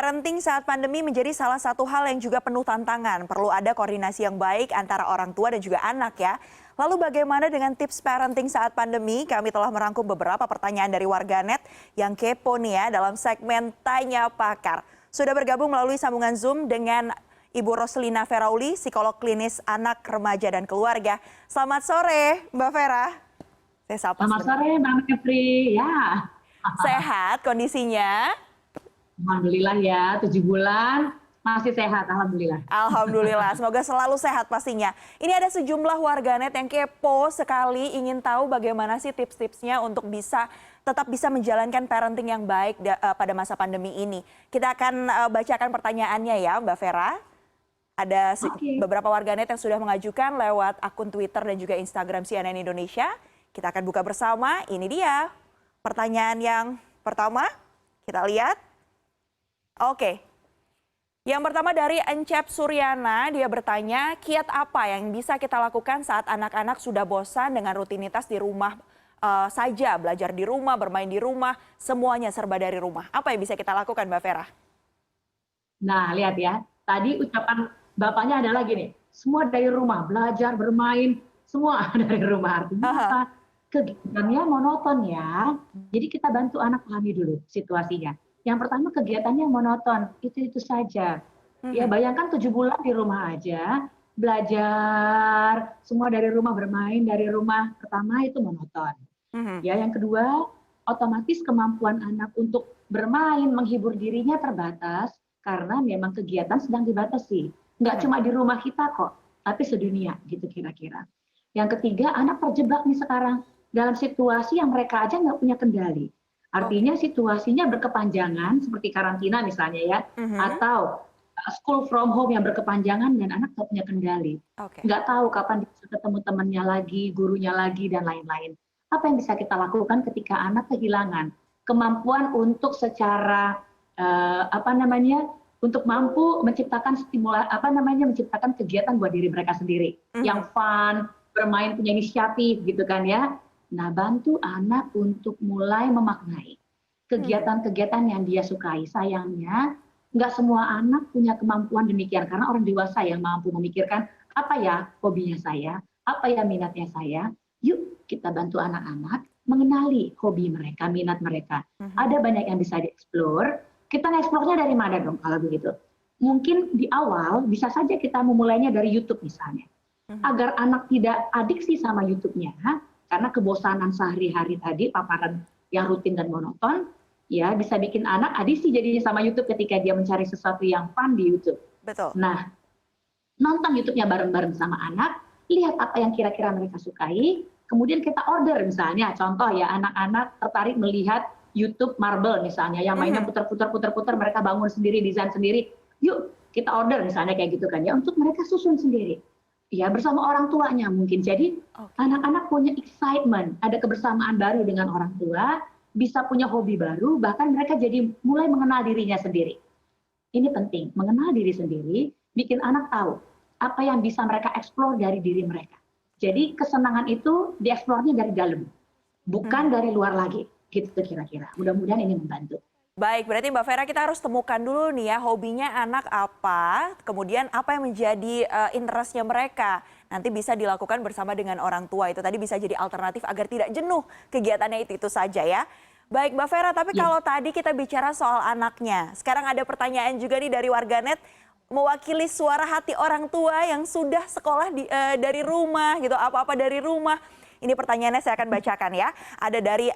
Parenting saat pandemi menjadi salah satu hal yang juga penuh tantangan. Perlu ada koordinasi yang baik antara orang tua dan juga anak ya. Lalu bagaimana dengan tips parenting saat pandemi? Kami telah merangkum beberapa pertanyaan dari warganet yang kepo nih ya dalam segmen Tanya Pakar. Sudah bergabung melalui sambungan Zoom dengan Ibu Roslina Ferauli, psikolog klinis anak, remaja, dan keluarga. Selamat sore Mbak Vera. Saya sapa Selamat sore Mbak Mepri. Ya, sehat kondisinya? alhamdulillah ya, 7 bulan masih sehat, alhamdulillah. Alhamdulillah, semoga selalu sehat pastinya. Ini ada sejumlah warganet yang kepo sekali ingin tahu bagaimana sih tips-tipsnya untuk tetap bisa menjalankan parenting yang baik pada masa pandemi ini. Kita akan bacakan pertanyaannya ya Mbak Vera. Ada beberapa warganet yang sudah mengajukan lewat akun Twitter dan juga Instagram CNN Indonesia. Kita akan buka bersama, ini dia. Pertanyaan yang pertama, kita lihat. Oke. Yang pertama dari Encep Suryana, dia bertanya, kiat apa yang bisa kita lakukan saat anak-anak sudah bosan dengan rutinitas di rumah saja, belajar di rumah, bermain di rumah, semuanya serba dari rumah. Apa yang bisa kita lakukan, Mbak Vera? Nah, lihat ya, tadi ucapan Bapaknya adalah gini, semua dari rumah, belajar, bermain, semua dari rumah. Artinya apa? Kegiatannya monoton ya, jadi kita bantu anak pahami dulu situasinya. Yang pertama kegiatannya monoton, itu saja. Ya bayangkan 7 bulan di rumah aja, belajar, semua dari rumah, bermain dari rumah, pertama itu monoton. Ya, yang kedua, otomatis kemampuan anak untuk bermain, menghibur dirinya terbatas, karena memang kegiatan sedang dibatasi. Nggak cuma di rumah kita kok, tapi sedunia gitu kira-kira. Yang ketiga, anak terjebak nih sekarang, dalam situasi yang mereka aja nggak punya kendali. Artinya situasinya berkepanjangan seperti karantina misalnya ya, atau school from home yang berkepanjangan dan anak nggak punya kendali. Nggak tahu kapan bisa ketemu temannya lagi, gurunya lagi, dan lain-lain. Apa yang bisa kita lakukan ketika anak kehilangan kemampuan untuk secara untuk mampu menciptakan menciptakan kegiatan buat diri mereka sendiri yang fun, bermain, punya inisiatif gitu kan ya. Nah, bantu anak untuk mulai memaknai kegiatan-kegiatan yang dia sukai. Sayangnya, nggak semua anak punya kemampuan demikian, karena orang dewasa yang mampu memikirkan, apa ya hobinya saya, apa ya minatnya saya. Yuk, kita bantu anak-anak mengenali hobi mereka, minat mereka. Ada banyak yang bisa dieksplor. Kita nge-explore-nya dari mana dong kalau begitu? Mungkin di awal, bisa saja kita memulainya dari YouTube misalnya. Agar anak tidak adiksi sama YouTube-nya, karena kebosanan sehari-hari tadi, paparan yang rutin dan monoton, ya bisa bikin anak adiksi jadinya sama YouTube ketika dia mencari sesuatu yang fun di YouTube. Betul. Nah, nonton YouTube-nya bareng-bareng sama anak, lihat apa yang kira-kira mereka sukai, kemudian kita order misalnya, contoh ya, anak-anak tertarik melihat YouTube marble misalnya, yang mainnya putar-putar, mereka bangun sendiri, desain sendiri, yuk kita order misalnya kayak gitu kan ya, untuk mereka susun sendiri. Ya, bersama orang tuanya mungkin. Jadi anak-anak punya excitement, ada kebersamaan baru dengan orang tua, bisa punya hobi baru, bahkan mereka jadi mulai mengenal dirinya sendiri. Ini penting, mengenal diri sendiri, bikin anak tahu apa yang bisa mereka eksplor dari diri mereka. Jadi kesenangan itu dieksplornya dari dalam, bukan dari luar lagi. Gitu kira-kira. Mudah-mudahan ini membantu. Baik, berarti Mbak Vera kita harus temukan dulu nih ya hobinya anak apa, kemudian apa yang menjadi interestnya mereka. Nanti bisa dilakukan bersama dengan orang tua, itu tadi bisa jadi alternatif agar tidak jenuh kegiatannya itu saja ya. Baik Mbak Vera, tapi kalau tadi kita bicara soal anaknya, sekarang ada pertanyaan juga nih dari warganet, mewakili suara hati orang tua yang sudah sekolah dari rumah gitu, apa-apa dari rumah. Ini pertanyaannya saya akan bacakan ya. Ada dari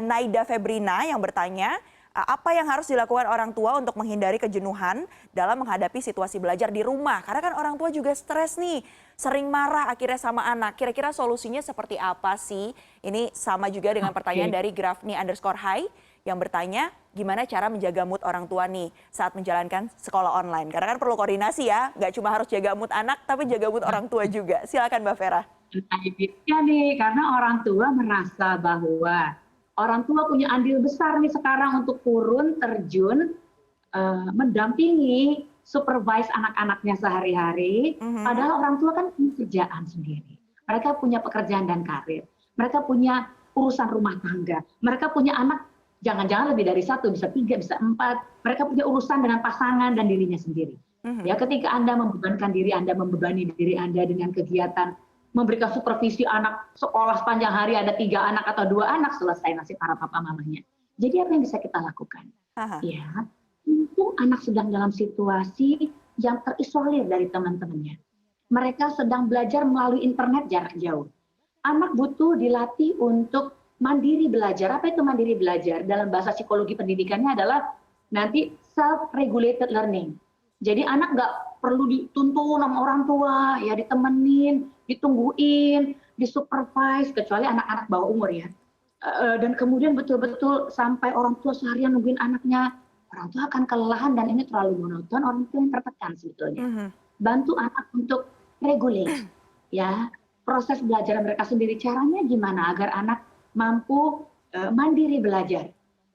Naida Febrina yang bertanya, apa yang harus dilakukan orang tua untuk menghindari kejenuhan dalam menghadapi situasi belajar di rumah? Karena kan orang tua juga stres nih, sering marah akhirnya sama anak. Kira-kira solusinya seperti apa sih? Ini sama juga dengan pertanyaan dari Grafni_High yang bertanya, gimana cara menjaga mood orang tua nih saat menjalankan sekolah online? Karena kan perlu koordinasi ya, nggak cuma harus jaga mood anak, tapi jaga mood orang tua juga. Silakan Mbak Vera. Ya nih, karena orang tua merasa bahwa orang tua punya andil besar nih sekarang untuk turun, terjun, mendampingi, supervise anak-anaknya sehari-hari. Padahal orang tua kan punya kerjaan sendiri. Mereka punya pekerjaan dan karir. Mereka punya urusan rumah tangga. Mereka punya anak Jangan-jangan lebih dari satu, bisa 3, bisa 4. Mereka punya urusan dengan pasangan dan dirinya sendiri. Ya, ketika Anda membebankan diri Anda, membebani diri Anda dengan kegiatan, memberikan supervisi anak sekolah sepanjang hari ada 3 anak atau 2 anak, selesai nasib para papa mamanya. Jadi apa yang bisa kita lakukan? Aha. Ya, mumpung anak sedang dalam situasi yang terisolir dari teman-temannya. Mereka sedang belajar melalui internet jarak jauh. Anak butuh dilatih untuk mandiri belajar. Apa itu mandiri belajar? Dalam bahasa psikologi pendidikannya adalah nanti self-regulated learning. Jadi anak nggak perlu dituntun sama orang tua, ya ditemenin, ditungguin, disupervise, kecuali anak-anak bawah umur ya. Dan kemudian betul-betul sampai orang tua seharian nungguin anaknya, orang tua akan kelelahan dan ini terlalu monoton, orang tua yang tertekan sebetulnya. Bantu anak untuk regulate, ya proses belajar mereka sendiri. Caranya gimana agar anak mampu mandiri belajar?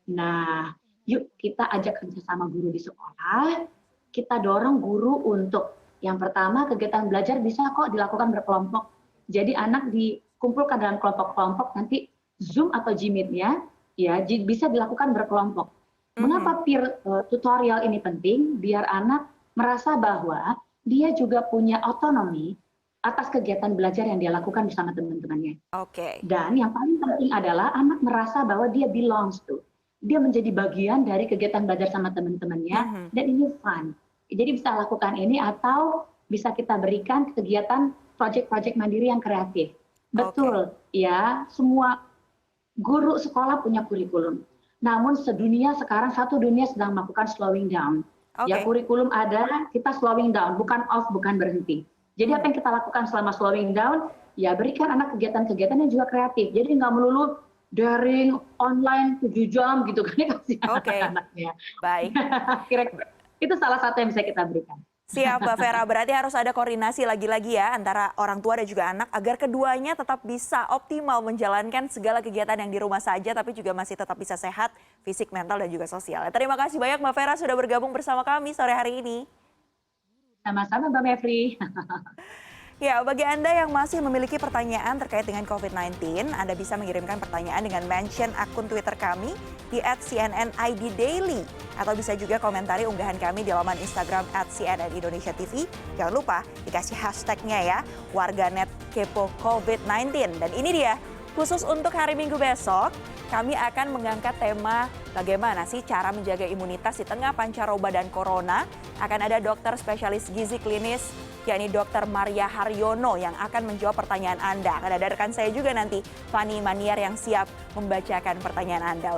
Nah, yuk kita ajak kerjasama guru di sekolah, kita dorong guru untuk yang pertama kegiatan belajar bisa kok dilakukan berkelompok. Jadi anak dikumpulkan dalam kelompok-kelompok, nanti Zoom atau Gmeet-nya ya bisa dilakukan berkelompok. Mengapa peer tutorial ini penting? Biar anak merasa bahwa dia juga punya otonomi atas kegiatan belajar yang dia lakukan bersama teman-temannya. Dan yang paling penting adalah anak merasa bahwa dia belongs to. Dia menjadi bagian dari kegiatan belajar sama teman-temannya, dan ini fun. Jadi bisa lakukan ini atau bisa kita berikan kegiatan proyek-proyek mandiri yang kreatif. Betul, ya semua guru sekolah punya kurikulum. Namun sedunia sekarang, satu dunia sedang melakukan slowing down. Ya kurikulum ada, kita slowing down, bukan off, bukan berhenti. Jadi apa yang kita lakukan selama slowing down, ya berikan anak kegiatan-kegiatan yang juga kreatif. Jadi nggak melulu daring, online 7 jam gitu kan, kasihan anaknya. Baik. Kira-kira itu salah satu yang bisa kita berikan. Siap Mbak Vera, berarti harus ada koordinasi lagi-lagi ya antara orang tua dan juga anak agar keduanya tetap bisa optimal menjalankan segala kegiatan yang di rumah saja tapi juga masih tetap bisa sehat, fisik, mental, dan juga sosial. Terima kasih banyak Mbak Vera sudah bergabung bersama kami sore hari ini. Sama-sama Mbak Mevri. Ya, bagi Anda yang masih memiliki pertanyaan terkait dengan COVID-19, Anda bisa mengirimkan pertanyaan dengan mention akun Twitter kami di @cnn_id_daily atau bisa juga komentari unggahan kami di laman Instagram @cnn_indonesia_tv. Jangan lupa dikasih hashtagnya ya, warganet kepo COVID-19. Dan ini dia, khusus untuk hari Minggu besok, kami akan mengangkat tema bagaimana sih cara menjaga imunitas di tengah pancaroba dan corona. Akan ada dokter spesialis gizi klinis, yakni Dr. Maria Haryono yang akan menjawab pertanyaan Anda. Akan ada rekan saya juga nanti, Fani Maniar yang siap membacakan pertanyaan Anda.